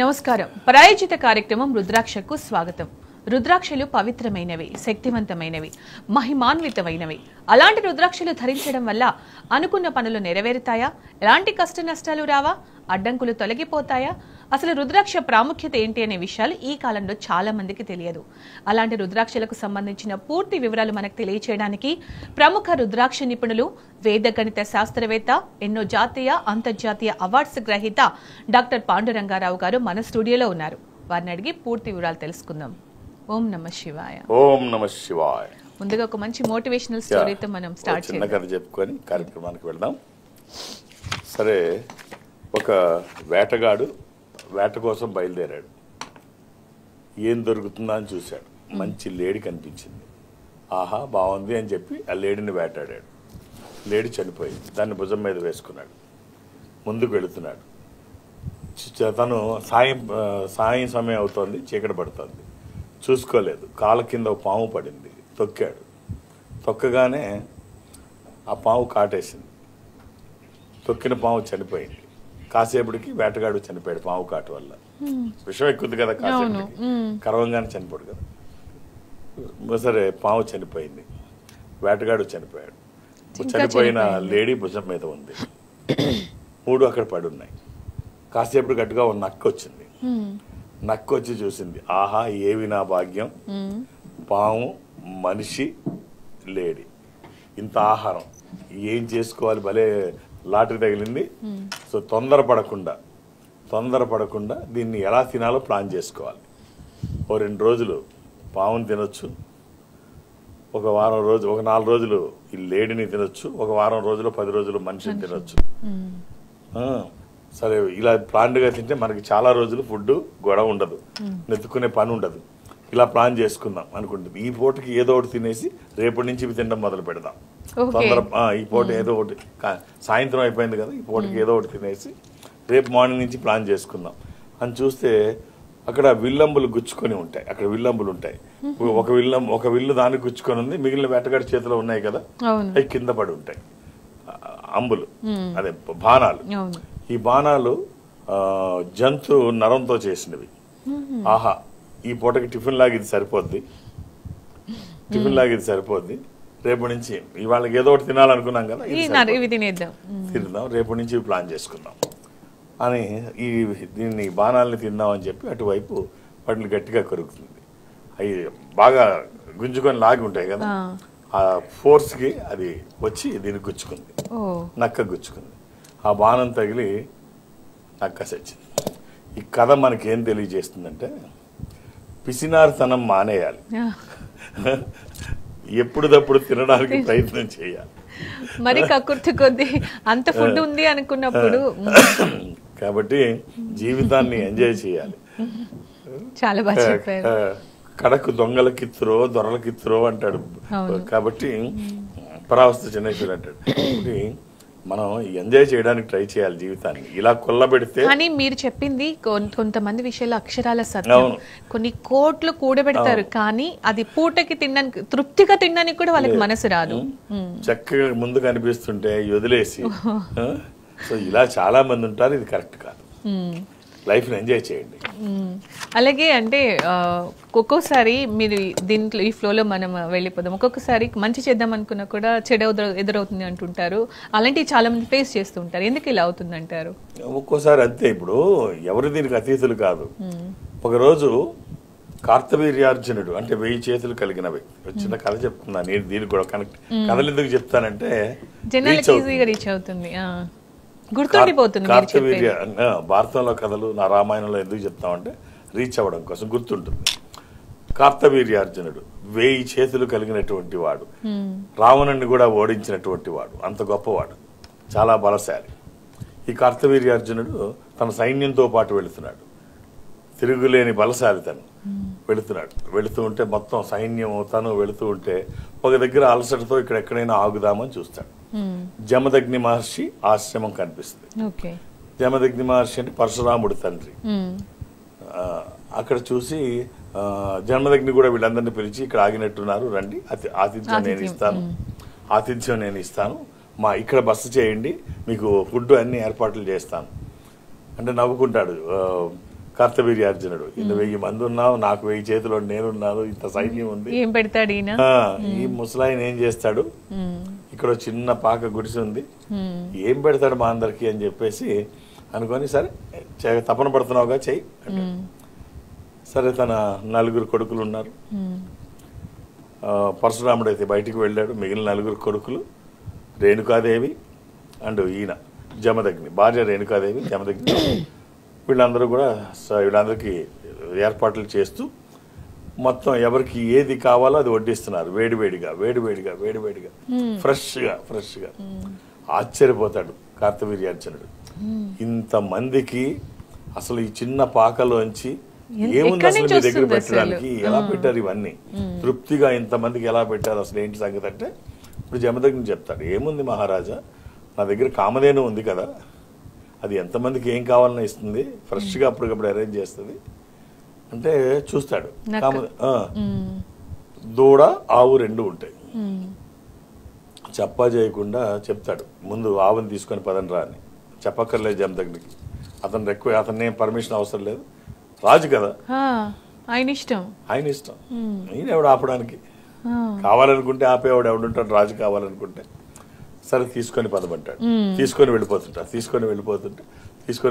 నమస్కారం. పరాయజిత కార్యక్రమం రుద్రాక్షకు స్వాగతం. రుద్రాక్షలు పవిత్రమైనవి, శక్తివంతమైనవి, మహిమాన్వితమైనవి. అలాంటి రుద్రాక్షలు ధరించడం వల్ల అనుకున్న పనులు నెరవేరుతాయా? ఎలాంటి కష్ట నష్టాలు రావా? అడ్డంకులు తొలగిపోతాయా? అసలు రుద్రాక్ష ప్రాముఖ్యత ఏంటి అనే విషయాలు ఈ కాలంలో చాలా మందికి తెలియదు. అలాంటి రుద్రాక్షలకు సంబంధించిన పూర్తి వివరాలు మనకు తెలియచేయడానికి ప్రముఖ రుద్రాక్ష నిపుణులు, వేద గణిత శాస్త్రవేత్త, ఎన్నో జాతీయ అంతర్జాతీయ అవార్డ్స్ గ్రహీత డాక్టర్ పాండురంగారావు గారు మన స్టూడియోలో ఉన్నారు. వారిని అడిగి పూర్తి వివరాలు తెలుసుకుందాం. ఓం నమః శివాయ. ఓం నమః శివాయ. ముందుగా ఒక మంచి మోటివేషనల్ స్టోరీతో మనం స్టార్ట్ చేద్దాం. చిన్న కథ చెప్పుకొని కార్యక్రమానికి వెళ్దాం. సరే, ఒక వేటగాడు వేట కోసం బయలుదేరాడు. ఏం దొరుకుతుందా అని చూశాడు. మంచి లేడి కనిపించింది. ఆహా, బాగుంది అని చెప్పి ఆ లేడిని వేటాడాడు. లేడి చనిపోయింది. దాన్ని భుజం మీద వేసుకున్నాడు. ముందుకు వెళుతున్నాడు. తను సాయం సమయం అవుతోంది, చీకటి పడుతోంది. చూసుకోలేదు. కాళ్ళ కింద ఒక పాము పడింది. తొక్కాడు. తొక్కగానే ఆ పాము కాటేసింది. తొక్కిన పాము చనిపోయింది. కాసేపటికి వేటగాడు చనిపోయాడు పాము కాటు వల్ల. విషం ఎక్కుంది కదా, కాసేపటికి కరవంగానే చనిపోడు కదా. సరే, పాము చనిపోయింది, వేటగాడు చనిపోయాడు. చనిపోయిన లేడీ భుజం మీద ఉంది. 3 అక్కడ పడి ఉన్నాయి. కాసేపటి గట్టుగా ఒక నక్క వచ్చింది. నక్క వచ్చి చూసింది. ఆహా, ఏవి నా భాగ్యం! పాము, మనిషి, లేడీ, ఇంత ఆహారం ఏం చేసుకోవాలి, భలే లాటరీ తగిలింది. సో తొందరపడకుండా దీన్ని ఎలా తినాలో ప్లాన్ చేసుకోవాలి. ఓ 2 రోజులు పాముని తినొచ్చు, ఒక 4 రోజులు ఈ లేడీని తినొచ్చు, ఒక వారం రోజులు 10 రోజులు మనిషిని తినొచ్చు. సరే, ఇలా ప్లాన్డ్గా తింటే మనకి చాలా రోజులు ఫుడ్ గొడవ ఉండదు, నెత్తుకునే పని ఉండదు. ఇలా ప్లాన్ చేసుకుందాం అనుకుంటుంది. ఈ పూటకి ఏదో ఒకటి తినేసి రేపటి నుంచి ఇవి తినడం మొదలు పెడదాం. ఈ పూట ఏదో ఒకటి, సాయంత్రం అయిపోయింది కదా, ఈ పూటకి ఏదో ఒకటి తినేసి రేపు మార్నింగ్ నుంచి ప్లాన్ చేసుకుందాం అని చూస్తే అక్కడ విల్లంబులు గుచ్చుకొని ఉంటాయి. అక్కడ విల్లంబులు ఉంటాయి. ఒక విల్లు దానికి గుచ్చుకొని ఉంది, మిగిలిన వేటగాడి చేతిలో ఉన్నాయి కదా, అవి కింద పడి ఉంటాయి. అంబులు, అదే బాణాలు. ఈ బాణాలు జంతు నరంతో చేసినవి. ఆహా, ఈ పూటకి టిఫిన్ లాగా ఇది సరిపోద్ది, రేపటి నుంచి ఇవాళకి ఏదో ఒకటి తినాలనుకున్నాం కదా, తిందాం, రేపటి నుంచి ప్లాన్ చేసుకుందాం అని దీన్ని బాణాలని తిందాం అని చెప్పి అటువైపు వాటిని గట్టిగా కొరుకుతుంది. అవి బాగా గుంజుకొని లాగి ఉంటాయి కదా, ఆ ఫోర్స్కి అది వచ్చి దీనికి గుచ్చుకుంది, నక్క గుచ్చుకుంది. ఆ బాణం తగిలి నక్క చచ్చింది. ఈ కథ మనకి ఏం తెలియజేస్తుందంటే, పిసినారితనం మానేయాలి, ఎప్పుడుదప్పుడు తినడానికి ప్రయత్నం చేయాలి. మరి కక్కుర్తి కొద్ది అంత ఫుడ్ ఉంది అనుకున్నప్పుడు కాబట్టి జీవితాన్ని ఎంజాయ్ చేయాలి. చాలా బాగా చెప్పారు. కడకు దొంగలకిత్తురో దొరలకిత్తురో అంటాడు. కాబట్టి పరావస్తు చెన్నైశ్వరు అంటాడు. కాబట్టి మనం ఎంజాయ్ చేయడానికి ట్రై చేయాలి జీవితాన్ని. ఇలా కొల్లబెడితే, కానీ మీరు చెప్పింది కొంతమంది విషయాలు అక్షరాల సత్యం. కొన్ని కోట్లు కూడబెడతారు, కానీ అది పూటకి తినడానికి, తృప్తిగా తినడానికి కూడా వాళ్ళకి మనసు రాదు. చక్కగా ముందు కనిపిస్తుంటే వదిలేసి, సో ఇలా చాలా మంది ఉంటారు. ఇది కరెక్ట్ కాదు. లైఫ్ ని ఎంజాయ్ చేయండి. అలాగే అంటే ఒక్కొక్కసారి మీరు దీంట్లో ఈ ఫ్లోలో మనం వెళ్ళిపోదాం. ఒక్కొక్కసారి మంచి చేద్దాం అనుకున్నా కూడా చెడు ఎదురవుతుంది అంటుంటారు. అలాంటివి చాలా మంది ఫేస్ చేస్తూ ఉంటారు. ఎందుకు ఇలా అవుతుంది అంటారు? ఒక్కోసారి అంతే. ఇప్పుడు ఎవరు దీనికి అతీతులు కాదు. ఒకరోజు కార్తవీర్యార్జునుడు, అంటే 1000 చేతులు కలిగిన వ్యక్తి, చిన్న కథ చెప్తున్నాను. నేను దీనికి కూడా కనెక్ట్, కథలు ఎందుకు చెప్తానంటే జనాలకి ఈజీగా రీచ్ అవుతుంది, గుర్తుండిపోతుంది. భారతంలో కథలు, నా రామాయణంలో ఎందుకు చెప్తామంటే రీచ్ అవ్వడం కోసం, గుర్తుంటుంది. కార్తవీర్యార్జునుడు 1000 చేతులు కలిగినటువంటి వాడు, రావణుని కూడా ఓడించినటువంటి వాడు, అంత గొప్పవాడు, చాలా బలశాలి. ఈ కార్తవీర్యార్జునుడు తన సైన్యంతో పాటు వెళుతున్నాడు. తిరుగులేని బలశాలి తను. వెళుతూ ఉంటే మొత్తం సైన్యం తను వెళుతూ ఉంటే ఒక దగ్గర అలసటతో ఎక్కడైనా ఆగుదామని చూస్తాడు. జమదగ్ని మహర్షి ఆశ్రమం కనిపిస్తుంది. జమదగ్ని మహర్షి అంటే పరశురాముడి తండ్రి. అక్కడ చూసి జమదగ్ని కూడా వీళ్ళందరినీ పిలిచి, ఇక్కడ ఆగినట్టున్నారు, రండి, ఆతిథ్యం నేను ఇస్తాను, మా ఇక్కడ బస చేయండి, మీకు ఫుడ్ అన్ని ఏర్పాట్లు చేస్తాను అంటే నవ్వుకుంటాడు. కార్తవీర్యార్జునుడు. ఇన్ని 1000 మంది ఉన్నావు, నాకు 1000 చేతిలో నేనున్నాను, ఇంత సైన్యం ఉంది, ఏం పెడతాడు ఈయన? ఈ ముసలాయన ఏం చేస్తాడు, ఇక్కడ చిన్న పాక గుడిసి ఉంది, ఏం పెడతాడు మా అందరికి అని చెప్పేసి అనుకొని, సరే తపన పడుతున్నావుగా చెయ్యి అంటే, సరే తన 4 కొడుకులు ఉన్నారు. పరశురాముడు అయితే బయటికి వెళ్ళాడు. మిగిలిన 4 కొడుకులు రేణుకాదేవి అండ్ ఈయన జమదగ్ని, భార్య రేణుకాదేవి, జమదగ్ని, వీళ్ళందరూ కూడా వీళ్ళందరికీ ఏర్పాట్లు చేస్తూ మొత్తం ఎవరికి ఏది కావాలో అది వడ్డిస్తున్నారు. వేడివేడిగా వేడివేడిగా వేడివేడిగా ఫ్రెష్గా ఫ్రెష్గా. ఆశ్చర్యపోతాడు కార్తవీర్యార్జునుడు, ఇంతమందికి అసలు ఈ చిన్న పాకలోంచి ఏముంది అసలు మీ దగ్గర పెట్టడానికి, ఎలా పెట్టారు ఇవన్నీ, తృప్తిగా ఇంతమందికి ఎలా పెట్టారు, అసలు ఏంటి సంగతి అంటే, ఇప్పుడు జమదగ్ని చెప్తాడు, ఏముంది మహారాజా, నా దగ్గర కామధేను ఉంది కదా, అది ఎంతమందికి ఏం కావాలన్నా ఇస్తుంది, ఫ్రెష్గా అప్పటికప్పుడు అరేంజ్ చేస్తుంది అంటే చూస్తాడు. దూడ ఆవు 2 ఉంటాయి. చెప్పా చేయకుండా చెప్తాడు, ముందు ఆవుని తీసుకొని పదండి రా అని. చెప్పక్కర్లేదు జమదగ్నికి, అతన్ని పర్మిషన్ అవసరం లేదు, రాజు కదా, ఆయన ఇష్టం. ఈయన ఎవడు ఆపడానికి, కావాలనుకుంటే ఆపేవాడు ఎవడుంటాడు, రాజు కావాలనుకుంటే. సరే తీసుకొని పదమంటాడు, తీసుకొని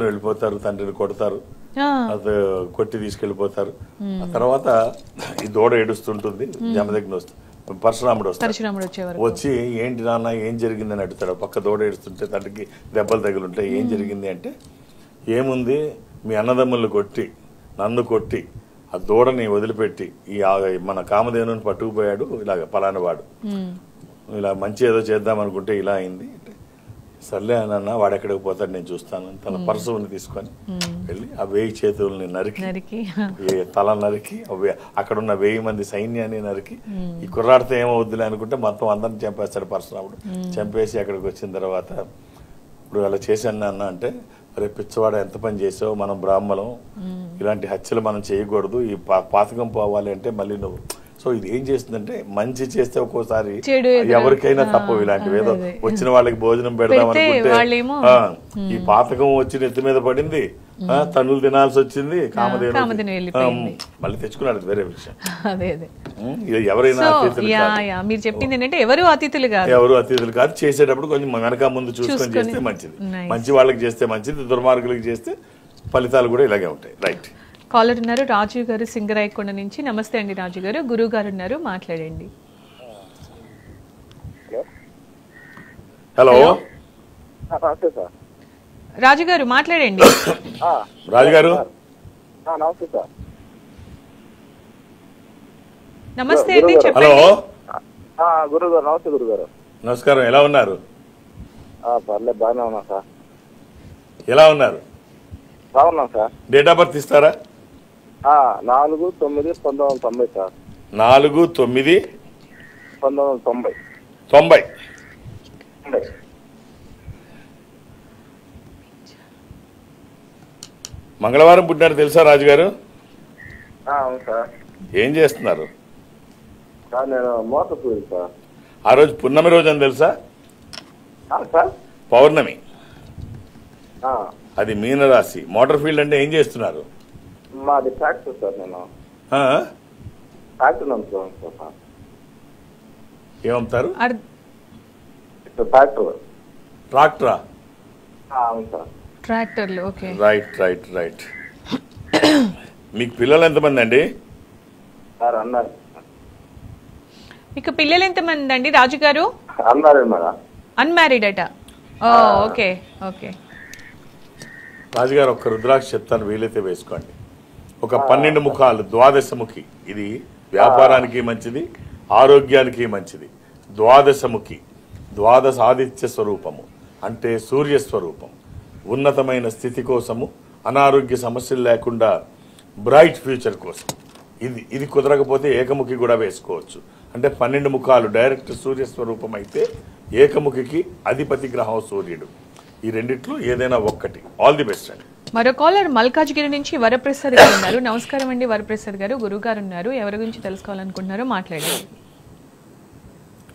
వెళ్ళిపోతారు, తండ్రిని కొడతారు, అది కొట్టి తీసుకెళ్లిపోతారు. ఆ తర్వాత ఈ దూడ ఏడుస్తుంటుంది, జమదగ్ని పరశురాముడు వస్తాడు. వచ్చి ఏంటి నాన్న ఏం జరిగిందని అడుగుతాడు. పక్క దూడ ఏడుస్తుంటే తండ్రికి దెబ్బలు తగిలింటాయి. ఏం జరిగింది అంటే, ఏముంది, మీ అన్నదమ్ములను కొట్టి నన్ను కొట్టి ఆ దూడని వదిలిపెట్టి ఈ మన కామధేనుని పట్టుకుపోయాడు, ఇలాగ పలానా వాడు, ఇలా మంచి ఏదో చేద్దాం అనుకుంటే ఇలా అయింది. సర్లే అన్న, వాడు ఎక్కడికి పోతాడు నేను చూస్తాను. తన పరశువుని తీసుకొని వెళ్ళి ఆ 1000 చేతుల్ని నరికి, తల నరికి, అక్కడున్న 1000 మంది సైన్యాన్ని నరికి, ఈ కుర్రాడితో ఏమవుద్దులే అనుకుంటే మొత్తం అందరిని చంపేస్తాడు పరశురాముడు. చంపేసి అక్కడికి వచ్చిన తర్వాత, ఇప్పుడు అలా చేశాను అన్న అంటే, అరే పిచ్చవాడ ఎంత పని చేసావు, మనం బ్రాహ్మణం, ఇలాంటి హత్యలు మనం చేయకూడదు, ఈ పాతకం పోవాలి అంటే మళ్ళీ నువ్వు. సో ఇది ఏం చేస్తుందంటే, మంచి చేస్తే ఒక్కోసారి ఎవరికైనా తప్పవు ఇలాంటివి. ఏదో వచ్చిన వాళ్ళకి భోజనం పెడదాం అనుకుంటే ఈ పాతకం వచ్చి నెత్తి మీద పడింది, తన్నులు తినాల్సి వచ్చింది, కామధేను మళ్ళీ తెచ్చుకున్నాడు, వేరే విషయం. ఎవరైనా మీరు చెప్పింది ఏంటంటే ఎవరు అతిథులు కాదు, చేసేటప్పుడు కొంచెం వెనక ముందు చూసుకొని చేస్తే మంచిది. మంచి వాళ్ళకి చేస్తే మంచిది, దుర్మార్గులకి చేస్తే ఫలితాలు కూడా ఇలాగే ఉంటాయి. రైట్. కాలర్ ఉన్నారు, రాజు గారు సింగరాయకొండ నుంచి. నమస్తే అండి రాజు గారు, గురువు గారు ఉన్నారు, మాట్లాడండి. హలో రాజు గారు మాట్లాడండి. రాజు గారు నమస్తే అండి, చెప్పండి. గురుగారు నమస్తే. గురుగారు నమస్కారం, ఎలా ఉన్నారు? పర్లేదు, బాగానే ఉన్నా సార్. ఎలా ఉన్నారు? బాగున్నాం సార్. డేట్ ఆఫ్ బర్త్ ఇస్తారా? 4/9/1990 సార్. 4/9/1990. మంగళవారం పుట్టినారు తెలుసా రాజు గారు? అవును సార్. ఏం చేస్తున్నారు? సార్ నేను మోటార్ ఫీల్డ్ సార్. ఆ రోజు పున్నమి రోజు అని తెలుసా? సార్ పౌర్ణమి, అది మీనరాశి. మోటార్ ఫీల్డ్ అంటే ఏం చేస్తున్నారు? మాది ట్రాక్టర్ సార్. నేను ట్రాక్టర్ నమ్ముతాను సార్. ఏమమ్ముతారు? ట్రాక్టరా? అవును సార్. ట్రాక్టర్లు. Okay, right right right. మీకు పిల్లలు ఎంతమంది అండి? సార్ అన్నారు. మీకు పిల్లలు ఎంతమంది అండి రాజు గారు? అన్నారు మేడం. అన్మ్యారీడ్ అట. Okay okay. రాజుగారు ఒక్క రుద్రాక్ష చెప్తాను, వీలైతే వేసుకోండి. ఒక 12 ముఖాలు, ద్వాదశముఖి. ఇది వ్యాపారానికి మంచిది, ఆరోగ్యానికి మంచిది. ద్వాదశముఖి, ద్వాదశ ఆదిత్య స్వరూపము అంటే సూర్య స్వరూపం. ఉన్నతమైన స్థితి కోసము, అనారోగ్య సమస్యలు లేకుండా బ్రైట్ ఫ్యూచర్ కోసం. ఇది కుదరకపోతే ఏకముఖి కూడా వేసుకోవచ్చు. అంటే 12 ముఖాలు డైరెక్ట్ సూర్య స్వరూపం అయితే, ఏకముఖికి అధిపతి గ్రహం సూర్యుడు. ఈ రెండిట్లో ఏదైనా ఒక్కటి. ఆల్ ది బెస్ట్ అండి. మరో కాలర్ మల్కాజ్గిరి నుంచి వరప్రసాద్ గారు ఉన్నారు. నమస్కారం అండి వరప్రసాద్ గారు, గురువు గారు ఉన్నారు, ఎవరి గురించి తెలుసుకోవాలనుకుంటున్నారో మాట్లాడండి.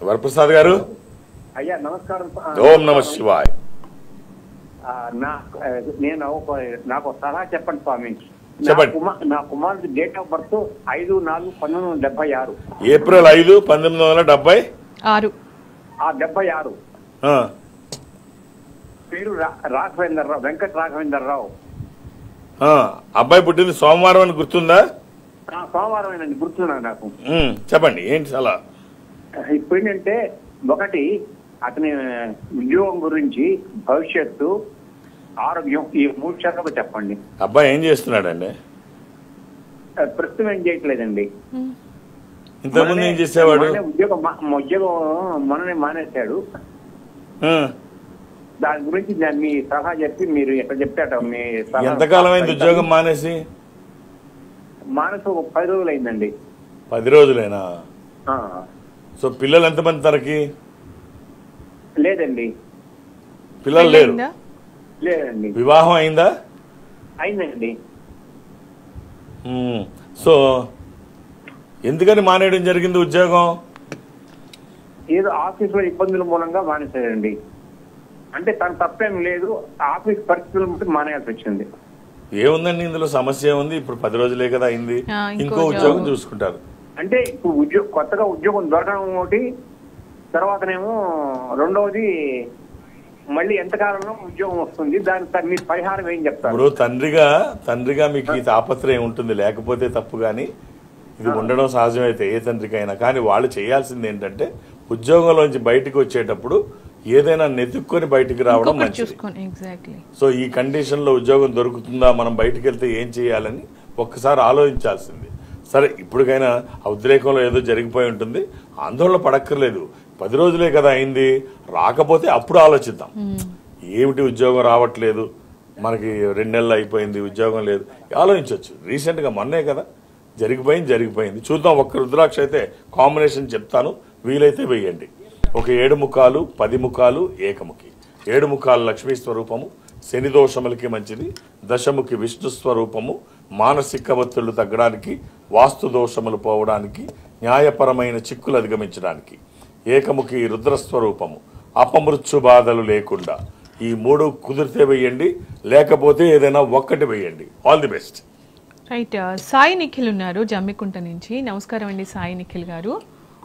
వరప్రసాద్ గారు. అయ్యా నమస్కారం. ఓం నమ శివాయ. నేను నాకు సలహా చెప్పండి స్వామి. చెప్పండి. నా కుమారుడి డేట్ ఆఫ్ బర్త్ 5/4/1976. ఏప్రిల్ 5, 1976. 76. పేరు రాఘవేంద్రరావు, వెంకట రాఘవేంద్రరావు. అబ్బాయి పుట్టింది సోమవారం అని గుర్తుందా? సోమవారం గుర్తున్నాను నాకు. చెప్పండి ఏంటి అలా. ఇప్పుడు ఏంటంటే ఒకటి అతని ఉద్యోగం గురించి, భవిష్యత్తు, ఆరోగ్యం, ఈ 3 శాతం చెప్పండి. అబ్బాయి ఏం చేస్తున్నాడండి? ప్రస్తుతం ఏం చేయట్లేదండి. ఇంతకుముందు ఏం చేసేవాడు? ఉద్యోగం మొన్ననే మానేశాడు. దాని గురించి మీ సలహా చెప్పి మీరు ఎట్లా చెప్తాట. మీ ఎంతకాలం అయింది ఉద్యోగం మానేసి? మానేసి 10 రోజులు అయిందండి. 10 రోజులేనా? సో పిల్లలు ఎంతమంది తనకి? లేదండి. పిల్లలు లేరు? లేదండి. వివాహం అయిందా? అయిందండి. సో ఎందుకని మానేయడం జరిగింది ఉద్యోగం? ఏదో ఆఫీసులో ఇబ్బందుల మూలంగా మానేశాడండి. అంటే తన తప్పేం లేదు, ఆఫీస్ పరిస్థితులు బట్టి మానేయాల్సి వచ్చింది. ఏముందండి ఇందులో సమస్య ఏముంది? ఇప్పుడు 10 రోజులే కదా అయింది, ఇంకో ఉద్యోగం చూసుకుంటారు. అంటే ఇప్పుడు కొత్తగా ఉద్యోగం దొరకడం ఒకటి, తర్వాతనేమో రెండవది మళ్ళీ ఎంతకాలంలో ఉద్యోగం వస్తుంది, దానికి మీ పరిహారం ఏం చెప్తారు? ఇప్పుడు తండ్రిగా మీకు ఈ తాపత్రయం ఉంటుంది, లేకపోతే తప్పు. కానీ ఇది ఉండడం సహజమైతే ఏ తండ్రికైనా. కానీ వాళ్ళు చేయాల్సింది ఏంటంటే ఉద్యోగంలోంచి బయటకు వచ్చేటప్పుడు ఏదైనా నెతుక్కొని బయటికి రావడం మంచిది. సో ఈ కండిషన్ లో ఉద్యోగం దొరుకుతుందా, మనం బయటకు వెళ్తే ఏం చేయాలని ఒక్కసారి ఆలోచించాల్సింది. సరే ఇప్పటికైనా ఉద్రేకంలో ఏదో జరిగిపోయి ఉంటుంది, ఆందోళన పడక్కర్లేదు. 10 రోజులే కదా అయింది, రాకపోతే అప్పుడు ఆలోచిద్దాం. ఏమిటి ఉద్యోగం రావట్లేదు, మనకి 2 నెలలు అయిపోయింది, ఉద్యోగం లేదు, ఆలోచించవచ్చు. రీసెంట్ గా మొన్నే కదా జరిగిపోయింది. చూద్దాం. ఒక్క రుద్రాక్ష అయితే కాంబినేషన్ చెప్తాను, వీలైతే వేయండి. ఒక 7 ముఖాలు, 10 ముఖాలు, ఏకముఖి. 7 ముఖాలు లక్ష్మీ స్వరూపము, శని దోషములకి మంచిది. దశముఖి విష్ణు స్వరూపము, మానసిక ఒత్తిళ్లు తగ్గడానికి, వాస్తు దోషములు పోవడానికి, న్యాయపరమైన చిక్కులు అధిగమించడానికి. ఏకముఖి రుద్రస్వరూపము, అపమృత్యు బాధలు లేకుండా. ఈ 3 కుదిరితే వేయండి, లేకపోతే ఏదైనా ఒక్కటి వేయండి. All the best. Right. Sai Nikhil ఉన్నారు జమ్మికుంట నుంచి. నమస్కారం అండి సాయి నిఖిల్ గారు.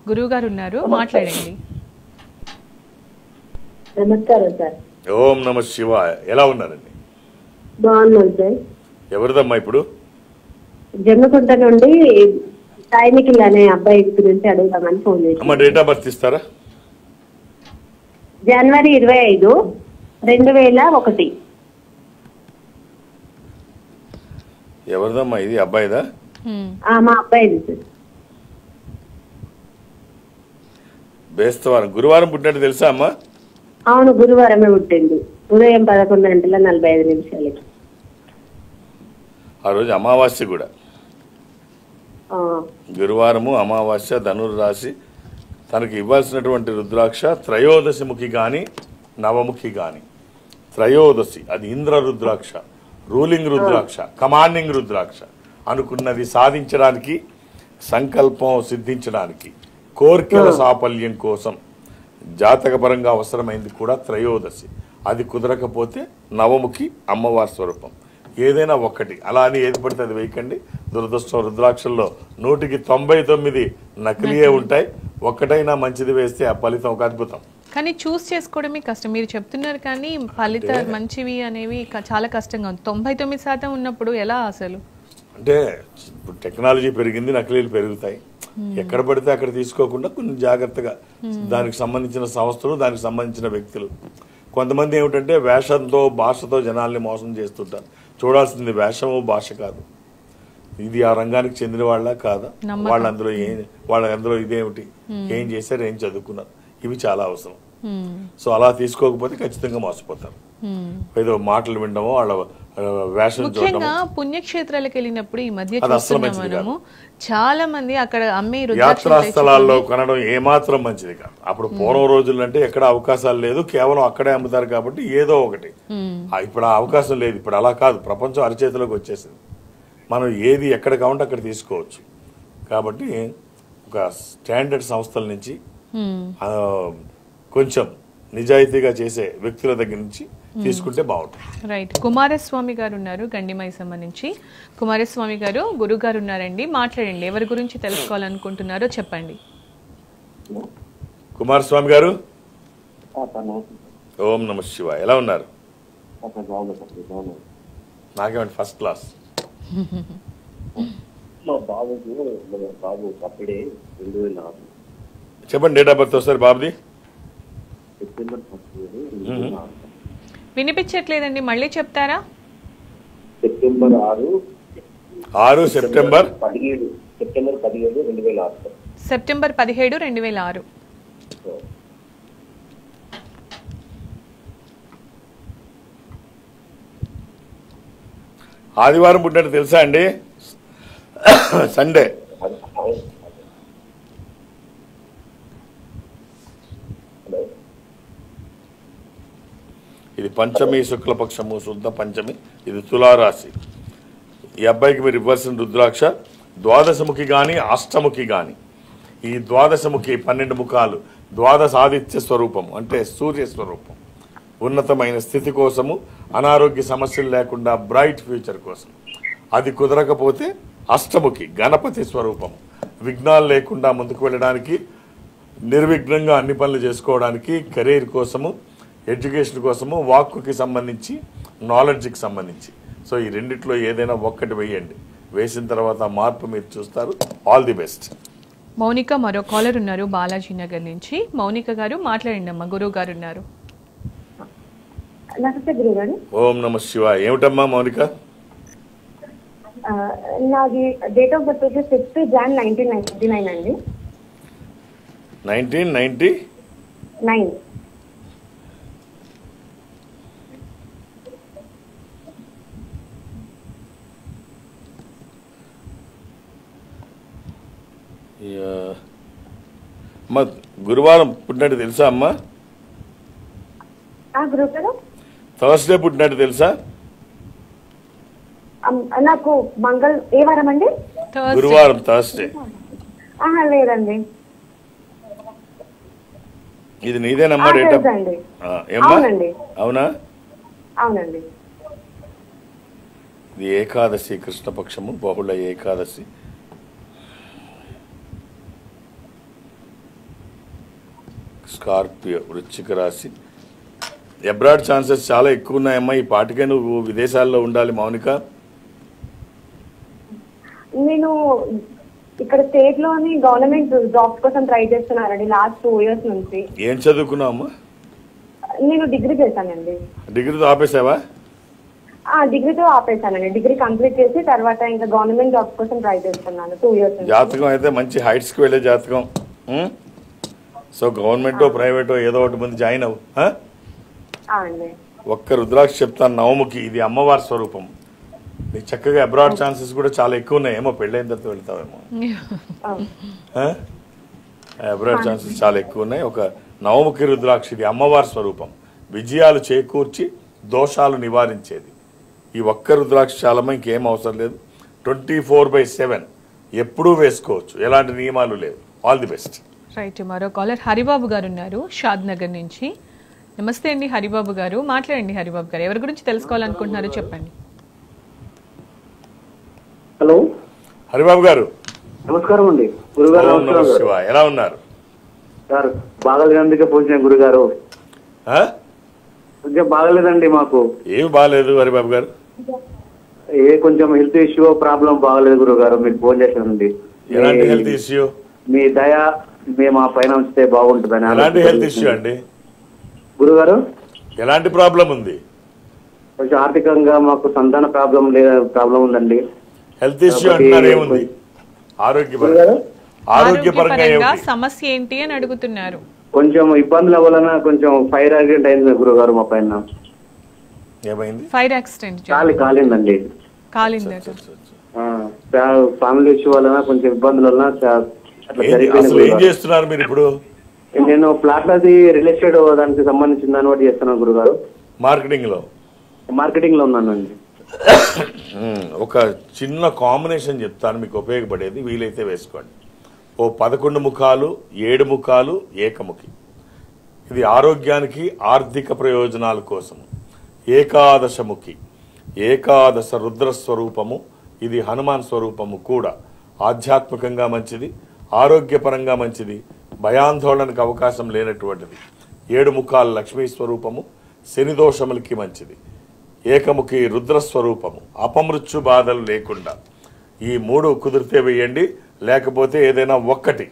గురువు గారు ఉన్నారు, మాట్లాడండి. నమస్కారం సార్. ఓం నమ శివాయ. ఎలా ఉన్నారండి? బాగున్నాను సార్. ఎవరిదమ్మా ఇప్పుడు? జమ్మికుంట నుండి సాయి నిఖిల్ అనే అబ్బాయి గురించి అడుగుదామని ఫోన్ చేసి. అమ్మ డేట్ ఆఫ్ బర్త్ ఇస్తారా? జనవరి 25, 2001. ఎవరిదమ్మా ఇది? అబ్బాయిదా? మా అబ్బాయిది సార్. బేస్తవారం గురువారం పుట్టినట్టు తెలుసా అమ్మా? అవును, గురువారమే పుట్టింది. ఉదయం 11:45. ఆ రోజు అమావాస్య కూడా. గురువారము అమావాస్య, ధనుర్రాశి. తనకి ఇవ్వాల్సినటువంటి రుద్రాక్ష త్రయోదశిముఖి గాని నవముఖి గాని. త్రయోదశి అది ఇంద్ర రుద్రాక్ష, రూలింగ్ రుద్రాక్ష, కమాండింగ్ రుద్రాక్ష. అనుకున్నది సాధించడానికి, సంకల్పం సిద్ధించడానికి, కోర్కెల సాఫల్యం కోసం జాతకపరంగా అవసరమైంది కూడా త్రయోదశి. అది కుదరకపోతే నవముఖి అమ్మవారి స్వరూపం. ఏదైనా ఒక్కటి. అలా అని ఏది పడితే అది వేయకండి. దురదృష్టం రుద్రాక్షల్లో 100కి 99 నకిలీయే ఉంటాయి. ఒక్కటైనా మంచిది వేస్తే ఆ ఫలితం ఒక అద్భుతం. కానీ చూస్ చేసుకోవడమే కష్టం. మీరు చెప్తున్నారు కానీ ఫలితాలు మంచివి అనేవి చాలా కష్టంగా ఉంది. 99% ఉన్నప్పుడు ఎలా అసలు? అంటే ఇప్పుడు టెక్నాలజీ పెరిగింది, నకిలీలు పెరుగుతాయి. ఎక్కడ పడితే అక్కడ తీసుకోకుండా కొంచెం జాగ్రత్తగా దానికి సంబంధించిన సంస్థలు, దానికి సంబంధించిన వ్యక్తులు. కొంతమంది ఏమిటంటే వేషంతో, భాషతో జనాల్ని మోసం చేస్తుంటారు. చూడాల్సింది వేషము, భాష కాదు. ఇది ఆ రంగానికి చెందిన వాళ్ళ కాదా, వాళ్ళందులో ఇదేమిటి, ఏం చేశారు, ఏం చదువుకున్నారు, ఇవి చాలా అవసరం. సో అలా తీసుకోకపోతే ఖచ్చితంగా మోసపోతారు. ఏదో మాటలు వినడమో, వాళ్ళ వేషం చూడడం. పుణ్యక్షేత్రాలకు వెళ్ళినప్పుడు ఈ మధ్య మనము చాలా మంది అక్కడ అమ్మే యాత్రా స్థలాల్లో కొనడం ఏమాత్రం మంచిది కాదు. అప్పుడు పూర్వం రోజులు అంటే ఎక్కడ అవకాశాలు లేదు, కేవలం అక్కడే అమ్ముతారు కాబట్టి ఏదో ఒకటి. ఇప్పుడు ఆ అవకాశం లేదు. ఇప్పుడు అలా కాదు, ప్రపంచం అరచేతిలోకి వచ్చేసింది. మనం ఏది ఎక్కడ కావాలంటే అక్కడ తీసుకోవచ్చు. కాబట్టి ఒక స్టాండర్డ్ సంస్థల నుంచి కొంచెం నిజాయితీగా చేసే వ్యక్తుల దగ్గర నుంచి తీసుకుంటే బాగుంటుంది. రైట్. కుమారస్వామి గారు ఉన్నారు గండిమైసమ్మ నుంచి. కుమారస్వామి గారు, గురువు గారు ఉన్నారండి, మాట్లాడండి. ఎవరి గురించి తెలుసుకోవాలనుకుంటున్నారో చెప్పండి. కుమారస్వామి గారు, ఓం నమ శివాయ. ఎలా ఉన్నారు? నాకేమంటే ఫస్ట్ క్లాస్. మా బాబుకు బాబు అప్పుడే 2006 చెప్పండి డేట్ ఆఫ్ బర్త్ ఒకసారి బాబుది. సెప్టెంబర్ 2006 వినిపించట్లేదండి, మళ్ళీ చెప్తారా? September 6 September 17 2006 September 17, 2006. ఆదివారం పుట్టినట్టు తెలుసా అండి? సండే. ఇది పంచమి, శుక్లపక్షము, శుద్ధ పంచమి. ఇది తులారాశి. ఈ అబ్బాయికి మీరు ఇవ్వాల్సిన రుద్రాక్ష ద్వాదశముఖి కానీ అష్టముఖి కానీ. ఈ ద్వాదశముఖి 12 ముఖాలు ద్వాదశ ఆదిత్య స్వరూపం, అంటే సూర్య స్వరూపం. ఉన్నతమైన స్థితి కోసము, అనారోగ్య సమస్యలు లేకుండా బ్రైట్ ఫ్యూచర్ కోసం. అది కుదరకపోతే అష్టముఖి గణపతి స్వరూపం, విఘ్నాలు లేకుండా ముందుకు వెళ్ళడానికి, నిర్విఘ్నంగా అన్ని పనులు చేసుకోవడానికి, కెరీర్ కోసము, ఎడ్యుకేషన్ కోసము, వాక్కుకి సంబంధించి, నాలెడ్జ్కి సంబంధించి. సో ఈ రెండిట్లో ఏదైనా ఒక్కటి వేయండి. వేసిన తర్వాత మార్పు మీరు చూస్తారు. All the best. మౌనిక మరో కాలర్ ఉన్నారు బాలాజీ నగర్ నుంచి. మౌనిక గారు మాట్లాడండి అమ్మా, గురువు గారు ఉన్నారు. నమస్తే గురుగారు. ఓం నమ శివాయ. ఏమిటమ్మా మౌనిక? నాది డేట్ ఆఫ్ బర్త్ వచ్చి 6 Jan 1999 అండి. 1999. అమ్మా గురువారం పుట్టినట్టు తెలుసా అమ్మా? గురుగారు థర్స్డే పుట్టినట్టు తెలుసా? నాకు ఏ వారం అండి? గురువారం, థర్స్డే. లేదండి. ఇది నీదేనమ్మా డేట్ ఆఫ్? ఏమ్మా? అవునా? అవునండి. ఇది ఏకాదశి, కృష్ణపక్షము, బహుళ ఏకాదశి. స్కార్పియో, వృశ్చిక రాశి. అబ్రాడ్ ఛాన్సెస్ చాలా ఎక్కువ ఉన్నాయమ్మా. ఈ పాటికే నువ్వు విదేశాల్లో ఉండాలి మౌనిక. నేను ఇక్కడ స్టేట్ లోని గవర్నమెంట్ జాబ్స్ కోసం ట్రై చేస్తున్నానండి లాస్ట్ 2 years నుంచి. ఏం చదువుకున్నావు అమ్మా? నేను డిగ్రీ చేశానండి. డిగ్రీతో ఆపేసావా? డిగ్రీతో ఆపేశానండి. డిగ్రీ కంప్లీట్ చేసి తర్వాత ఇంకా గవర్నమెంట్ జాబ్స్ కోసం ట్రై చేస్తున్నాను 2 years నుంచి. జాతకం అయితే మంచి హైట్స్ కి వెళ్ళే జాతకం. సో గవర్నమెంటో ప్రైవేటో ఏదో ఒకటి ముందు జాయిన్ అవ్వు. ఒక్క రుద్రాక్ష చెప్తాను, నవముఖి. ఇది అమ్మవారి స్వరూపం. నీకు చక్కగా అబ్రాడ్ ఛాన్సెస్ కూడా చాలా ఎక్కువ ఉన్నాయి. ఏమో పెళ్ళైన తర్వాత వెళ్తావేమో. అబ్రాడ్ ఛాన్సెస్ చాలా ఎక్కువ ఉన్నాయి. ఒక నవముఖి రుద్రాక్ష, ఇది అమ్మవారి స్వరూపం. విజయాలు చేకూర్చి దోషాలు నివారించేది. ఈ ఒక్క రుద్రాక్ష చాలమ్మా, ఇంకేం అవసరం లేదు. 24/7 ఎప్పుడూ వేసుకోవచ్చు, ఎలాంటి నియమాలు లేవు. All the best. రైట్. మరో కాలర్ హరిబాబు గారు ఉన్నారు షాద్ నగర్ నుంచి. నమస్తే అండి హరిబాబు గారు, మాట్లాడండి. హరిబాబు గారు, ఎవరి గురించి తెలుసుకోవాలనుకుంటున్నారో చెప్పండి. హలో హరిబాబు గారు, నమస్కారం అండి. గురుగారు ఎలా ఉన్నారు సార్? బాగాలేదందుకే పోసిన గురుగారు. కొంచెం బాగలేదండి మాకు. ఏమి బాగాలేదు హరిబాబు గారు? కొంచెం హెల్త్ ఇష్యూ ప్రాబ్లం బాగలేదు గురుగారు. మీకు ఫోన్ చేశానండి. ఎలాంటి హెల్త్ ఇష్యూ? మీ దయ మేము ఆ పైన ఉంచితే బాగుంటుందని. ఎలాంటి హెల్త్ ఇష్యూ అండి గురుగారు? ఎలాంటి ప్రాబ్లం ఉంది? కొంచెం ఆర్థికంగా మాకు సంతాన ప్రాబ్లం ఉందండి. హెల్త్ ఇష్యూ అంటున్నారు, ఏముంది? ఆరోగ్యపరంగా సమస్య ఏంటి అని అడుగుతున్నారు. కొంచెం ఇబ్బందుల వలన కొంచెం ఫైర్ యాక్సిడెంట్ అయింది గురుగారు మా పైన. ఏమైంది? ఫైర్ యాక్సిడెంట్ కాలిందండి. ఫ్యామిలీ ఇష్యూ వలన కొంచెం ఇబ్బందుల వలన అట్లా జరిగింది. ఏం చేస్తున్నారు మీరు ఇప్పుడు? నేను ప్లాట్లది రియల్ ఎస్టేట్ దానికి సంబంధించిన దాన్ని బట్టి చేస్తున్నాను గురుగారు. మార్కెటింగ్ లో ఉన్నానండి. ఒక చిన్న కాంబినేషన్ చెప్తాను మీకు ఉపయోగపడేది, వీలైతే వేసుకోండి. ఓ 11 ముఖాలు, 7 ముఖాలు, ఏకముఖి. ఇది ఆరోగ్యానికి ఆర్థిక ప్రయోజనాల కోసం. ఏకాదశముఖి, ఏకాదశ రుద్ర స్వరూపము. ఇది హనుమాన్ స్వరూపము కూడా. ఆధ్యాత్మికంగా మంచిది, ఆరోగ్యపరంగా మంచిది, భయాందోళనకు అవకాశం లేనటువంటిది. 7 ముఖాల లక్ష్మీ స్వరూపము, శని దోషములకి మంచిది. ఏకముఖి రుద్ర స్వరూపము, అపమృత్యు బాధలు లేకుండా. ఈ 3 కుదిరితే వేయండి, లేకపోతే ఏదైనా ఒక్కటి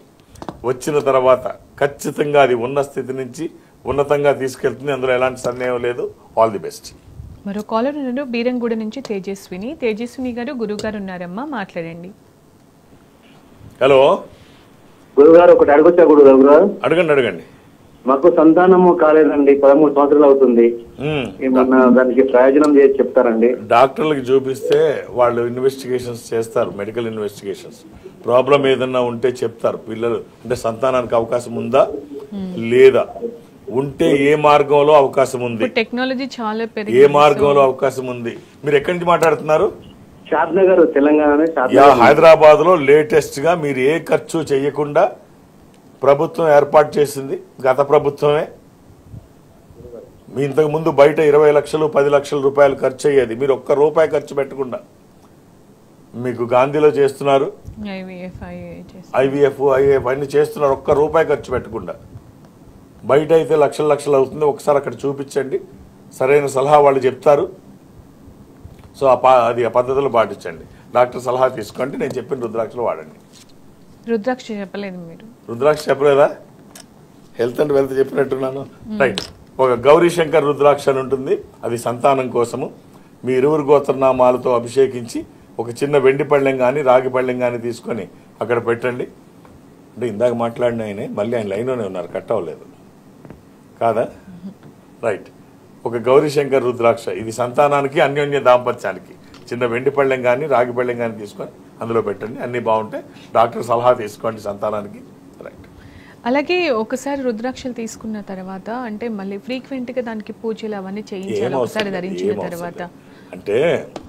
వచ్చిన తర్వాత ఖచ్చితంగా అది ఉన్న స్థితి నుంచి ఉన్నతంగా తీసుకెళ్తుంది. అందులో ఎలాంటి సందేహం లేదు. All the best. మరో కాలర్ ఉన్నారు, బీరంగూడ నుంచి తేజస్విని. తేజస్విని గారు, గురువు గారు ఉన్నారమ్మా, మాట్లాడండి. హలో గురుగారు, ఒకటి అడగొచ్చా గురుగారు? అడగండి. మాకు సంతానము కాలేదండి, 13 సంవత్సరాలు అవుతుంది. ఏమన్నా దానికి ప్రయోజనం చేసి చెప్తారండి? డాక్టర్లకు చూపిస్తే వాళ్ళు ఇన్వెస్టిగేషన్స్ చేస్తారు, మెడికల్ ఇన్వెస్టిగేషన్స్. ప్రాబ్లం ఏదన్నా ఉంటే చెప్తారు. పిల్లలు అంటే సంతానానికి అవకాశం ఉందా లేదా, ఉంటే ఏ మార్గంలో అవకాశం ఉంది, టెక్నాలజీ చాలా ఏ మార్గంలో అవకాశం ఉంది. మీరు ఎక్కడి నుంచి మాట్లాడుతున్నారు? షాద్నగర్, తెలంగాణ. హైదరాబాద్ లో లేటెస్ట్ గా మీరు ఏ ఖర్చు చేయకుండా ప్రభుత్వం ఏర్పాటు చేసింది గత ప్రభుత్వమే. మీ ఇంతకు ముందు బయట 20 లక్షలు 10 లక్షల రూపాయలు ఖర్చు అయ్యేది, మీరు ఒక్క రూపాయి ఖర్చు పెట్టకుండా. మీకు గాంధీలో చేస్తున్నారు, IVF అన్ని చేస్తున్నారు, ఒక్క రూపాయి ఖర్చు పెట్టకుండా. బయట అయితే లక్షలు అవుతుంది. ఒకసారి అక్కడ చూపించండి, సరైన సలహా వాళ్ళు చెప్తారు. సో అది ఆ పద్ధతులు పాటించండి. డాక్టర్ సలహా తీసుకోండి. నేను చెప్పిన రుద్రాక్షలు వాడండి. రుద్రాక్ష చెప్పలేదు మీరు? రుద్రాక్ష చెప్పలేదా? హెల్త్ అండ్ వెల్త్ చెప్పినట్టున్నాను. రైట్. ఒక గౌరీ శంకర్ రుద్రాక్ష అని ఉంటుంది, అది సంతానం కోసము. మీ 2 గోత్రనామాలతో అభిషేకించి ఒక చిన్న వెండి పళ్ళెం కానీ రాగి పళ్ళెం కానీ తీసుకొని అక్కడ పెట్టండి. అంటే ఇందాక మాట్లాడిన ఆయనే మళ్ళీ ఆయన లైన్లోనే ఉన్నారు, కట్ అవ్వలేదు కాదా? రైట్. ఒక గౌరీ శంకర్ రుద్రాక్ష, ఇది సంతానానికి అన్యోన్య దాంపత్యానికి. చిన్న వెండి పళ్ళెం కానీ రాగి పళ్ళెం కానీ తీసుకొని అందులో పెట్టండి. అన్ని బాగుంటాయి. డాక్టర్ సలహా తీసుకోండి సంతానానికి. రైట్. అలాగే ఒకసారి రుద్రాక్షలు తీసుకున్న తర్వాత అంటే మళ్ళీ ఫ్రీక్వెంట్ గా దానికి పూజలు అవన్నీ చేయించాలి ఒకసారి ధరించిన తర్వాత?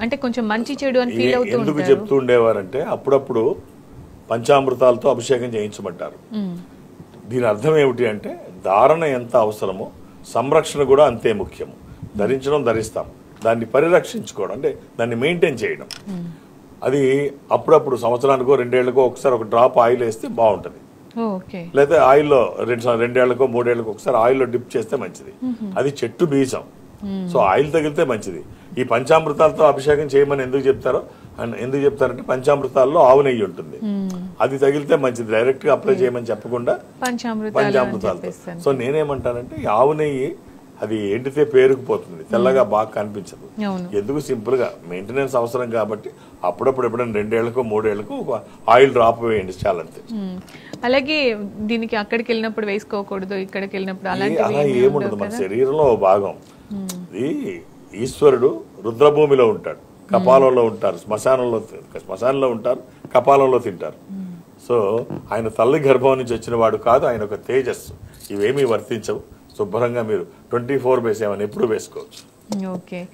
అంటే కొంచెం మంచి చెడు అని ఫీల్ అవుతూ ఎందుకు చెప్తూ ఉండేవారంటే అప్పుడప్పుడు పంచామృతాలతో అభిషేకం చేయించమంటారు. దీని అర్థం ఏమిటి అంటే ధారణ ఎంత అవసరమో సంరక్షణ కూడా అంతే ముఖ్యము. ధరిస్తాం, దాన్ని పరిరక్షించుకోవడం అంటే దాన్ని మెయింటైన్ చేయడం. అది అప్పుడప్పుడు సంవత్సరానికో 2 ఏళ్లకో ఒకసారి ఒక డ్రాప్ ఆయిల్ వేస్తే బాగుంటుంది. లేదా ఆయిల్లో 2 ఏళ్లకో 3 ఏళ్లకో ఒకసారి ఆయిల్లో డిప్ చేస్తే మంచిది. అది చెట్టు బీజం, సో ఆయిల్ తగిలితే మంచిది. ఈ పంచామృతాలతో అభిషేకం చేయమని ఎందుకు చెప్తారంటే పంచామృతాల్లో ఆవు నెయ్యి ఉంటుంది, అది తగిలితే మంచిది. డైరెక్ట్ గా అప్లై చేయమని చెప్పకుండా పంచామృతాలతో. సో నేనేమంటానంటే ఆవు నెయ్యి అది ఎండితే పేరుకుపోతుంది, తెల్లగా బాగా కనిపించదు. ఎందుకు సింపుల్ గా మెయింటెనెన్స్ అవసరం కాబట్టి అప్పుడప్పుడు ఎప్పుడైనా 2 ఏళ్లకో 3 ఏళ్లకో ఒక ఆయిల్ డ్రాప్ వేయండి, చాలా అంతే. అలాగే దీనికి అక్కడికి వెళ్ళినప్పుడు వేసుకోకూడదు, ఇక్కడికి వెళ్ళినప్పుడు అలా ఏముండదు. మన శరీరంలో భాగం ఇది. ఈశ్వరుడు రుద్రభూమిలో ఉంటాడు, కపాలంలో ఉంటారు, శ్మశానంలో ఉంటారు, కపాలంలో తింటారు. సో ఆయన తల్లి గర్భం నుంచి వచ్చిన వాడు కాదు, ఆయన ఒక తేజస్సు. ఇవేమీ వర్తించవు. శుభ్రంగా మీరు 24/7 ఎప్పుడు వేసుకోవచ్చు.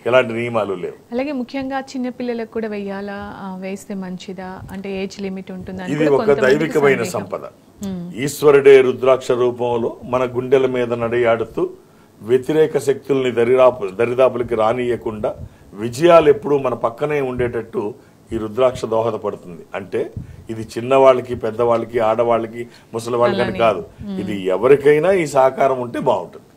ఎలాంటి నియమాలు లేవు. అలాగే ముఖ్యంగా చిన్న పిల్లలకు కూడా వేయాలా, వేస్తే మంచిదా అంటే ఏజ్ లిమిట్ ఉంటుందా? ఇది ఒక దైవికమైన సంపద. ఈశ్వరుడే రుద్రాక్ష రూపంలో మన గుండెల మీద నడియాడుతూ వ్యతిరేక శక్తుల్ని దరిదాపులకి రానియకుండా విజయాలు ఎప్పుడూ మన పక్కనే ఉండేటట్టు ఈ రుద్రాక్ష దోహదపడుతుంది. అంటే ఇది చిన్నవాళ్ళకి, పెద్దవాళ్ళకి, ఆడవాళ్ళకి, ముసలి వాళ్ళకి కాదు, ఇది ఎవరికైనా ఈ సహకారం ఉంటే బాగుంటుంది.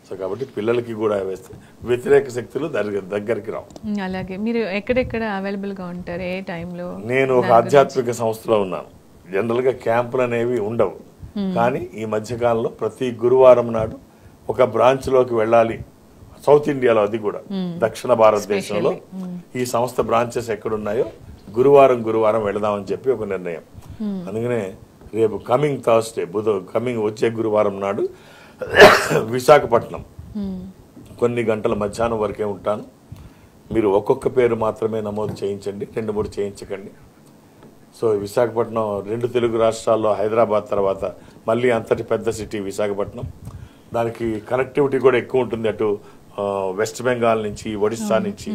సో కాబట్టి పిల్లలకి కూడా వేస్తే వ్యతిరేక శక్తులు దగ్గరికి రావు. అలాగే మీరు ఎక్కడెక్కడ అవైలబుల్ గా ఉంటారు, ఏ టైంలో? నేను ఒక ఆధ్యాత్మిక సంస్థలో ఉన్నాను. జనరల్ గా క్యాంపులు అనేవి ఉండవు, కానీ ఈ మధ్యకాలంలో ప్రతి గురువారం నాడు ఒక బ్రాంచ్ లోకి వెళ్ళాలి. సౌత్ ఇండియాలో, అది కూడా దక్షిణ భారతదేశంలో ఈ సంస్థ బ్రాంచెస్ ఎక్కడున్నాయో గురువారం వెళదామని చెప్పి ఒక నిర్ణయం. అందుకనే రేపు కమింగ్ థర్స్డే వచ్చే గురువారం నాడు విశాఖపట్నం కొన్ని గంటల మధ్యాహ్నం వరకే ఉంటాను. మీరు ఒక్కొక్క పేరు మాత్రమే నమోదు చేయించండి, 2-3 చేయించకండి. సో విశాఖపట్నం 2 తెలుగు రాష్ట్రాల్లో, హైదరాబాద్ తర్వాత మళ్ళీ అంతటి పెద్ద సిటీ విశాఖపట్నం. దానికి కనెక్టివిటీ కూడా ఎక్కువ ఉంటుంది. అటు వెస్ట్ బెంగాల్ నుంచి, ఒడిస్సా నుంచి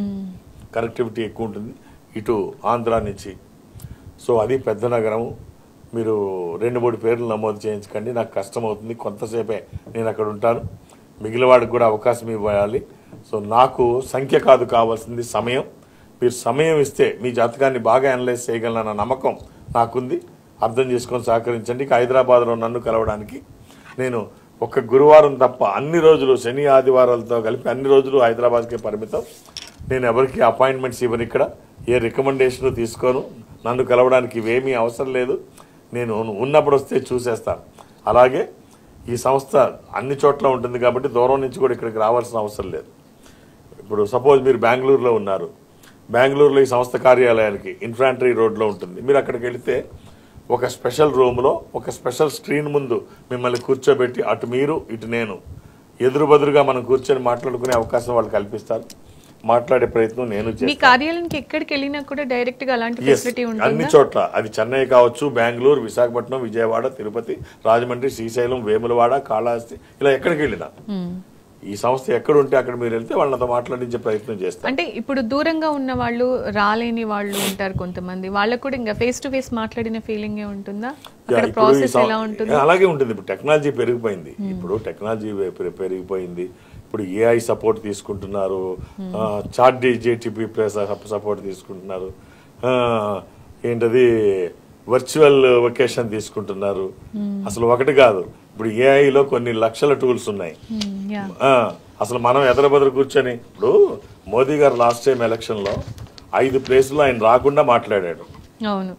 కనెక్టివిటీ ఎక్కువ ఉంటుంది, ఇటు ఆంధ్ర నుంచి. సో అది పెద్ద నగరం. మీరు 2-3 పేర్లు నమోదు చేయించకండి, నాకు కష్టం అవుతుంది, కొంతసేపే నేను అక్కడ ఉంటాను, మిగిలిన వాడికి కూడా అవకాశం ఇవ్వాలి. సో నాకు సంఖ్య కాదు కావాల్సింది సమయం. మీరు సమయం ఇస్తే మీ జాతకాన్ని బాగా అనలైజ్ చేయగలనన్న నమ్మకం నాకుంది. అర్థం చేసుకొని సహకరించండి. హైదరాబాద్లో నన్ను కలవడానికి నేను ఒక గురువారం తప్ప అన్ని రోజులు, శని ఆదివారాలతో కలిపి అన్ని రోజులు హైదరాబాద్కే పరిమితం. నేను ఎవరికి అపాయింట్మెంట్స్ ఇవ్వను, ఇక్కడ ఏ రికమెండేషన్ తీసుకోను. నన్ను కలవడానికి ఇవేమీ అవసరం లేదు. నేను ఉన్నప్పుడు వస్తే చూసేస్తాను. అలాగే ఈ సంస్థ అన్ని చోట్ల ఉంటుంది కాబట్టి దూరం నుంచి కూడా ఇక్కడికి రావాల్సిన అవసరం లేదు. ఇప్పుడు సపోజ్ మీరు బెంగళూరులో ఉన్నారు, బెంగళూరులో ఈ సంస్థ కార్యాలయానికి ఇన్ఫాంట్రీ రోడ్లో ఉంటుంది. మీరు అక్కడికి వెళితే ఒక స్పెషల్ రూమ్లో ఒక స్పెషల్ స్క్రీన్ ముందు మిమ్మల్ని కూర్చోబెట్టి అటు మీరు ఇటు నేను ఎదురుబదురుగా మనం కూర్చొని మాట్లాడుకునే అవకాశం వాళ్ళు కల్పిస్తారు. మాట్లాడే ప్రయత్నం నేను మీ చేస్తాను. కార్యాలయానికి ఎక్కడికి వెళ్ళినా కూడా డైరెక్ట్ గా అలాంటి ఫెసిలిటీ అన్ని ఉంటుందా? చోట్ల, అది చెన్నై కావచ్చు, బెంగళూరు, విశాఖపట్నం, విజయవాడ, తిరుపతి, రాజమండ్రి, శ్రీశైలం, వేములవాడ, కాళహస్తి, ఇలా ఎక్కడికి వెళ్ళినా ఈ సంస్థ ఎక్కడ ఉంటే అక్కడ మీరు వెళ్తే వాళ్ళతో మాట్లాడించే ప్రయత్నం చేస్తారు. అంటే ఇప్పుడు దూరంగా ఉన్న వాళ్ళు, రాలేని వాళ్ళు ఉంటారు కొంతమంది, వాళ్ళకు కూడా ఇంకా ఫేస్ టు ఫేస్ మాట్లాడిన ఫీలింగ్ ఉంటుందా? అక్కడ ప్రాసెస్ ఎలా ఉంటుంది? అలాగే ఉంటుంది. ఇప్పుడు టెక్నాలజీ పెరిగిపోయింది. ఇప్పుడు టెక్నాలజీ పెరిగిపోయింది. ఇప్పుడు ఏఐ సపోర్ట్ తీసుకుంటున్నారు, చాట్ జీటీపీ సపోర్ట్ తీసుకుంటున్నారు, ఏంటది వర్చువల్ వొకేషన్ తీసుకుంటున్నారు. అసలు ఒకటి కాదు, ఇప్పుడు ఏఐలో కొన్ని లక్షల టూల్స్ ఉన్నాయి. అసలు మనం ఎదరబెదరు కూర్చొని, ఇప్పుడు మోదీ గారు లాస్ట్ టైం ఎలక్షన్ లో 5 ప్లేసుల్లో ఆయన రాకుండా మాట్లాడాడు. అవును,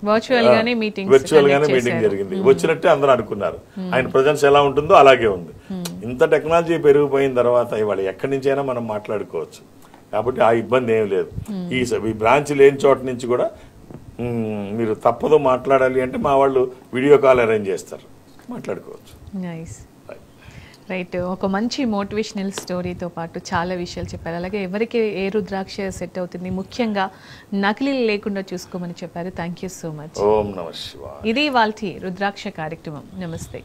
వర్చువల్ గానే మీటింగ్ జరిగింది. వచ్చినట్టే అందరూ అనుకున్నారు. ఆయన ప్రజెన్స్ ఎలా ఉంటుందో అలాగే ఉంది. ఇంత టెక్నాలజీ పెరిగిపోయిన తర్వాత ఇవాళ ఎక్కడి నుంచైనా మనం మాట్లాడుకోవచ్చు. కాబట్టి ఆ ఇబ్బంది ఏం లేదు. ఈ బ్రాంచ్ లేని చోట నుంచి కూడా మీరు తప్పదు మాట్లాడాలి అంటే మా వాళ్ళు వీడియో కాల్ అరేంజ్ చేస్తారు, మాట్లాడుకోవచ్చు. Nice, right. ఒక మంచి మోటివేషనల్ స్టోరీతో పాటు చాలా విషయాలు చెప్పారు. అలాగే ఎవరికి ఏ రుద్రాక్ష సెట్ అవుతుంది, ముఖ్యంగా నకిలీ లేకుండా చూసుకోమని చెప్పారు. Thank you so much. ఓం నమః శివాయ. ఇది ఇవాల్టి రుద్రాక్ష కార్యక్రమం. నమస్తే.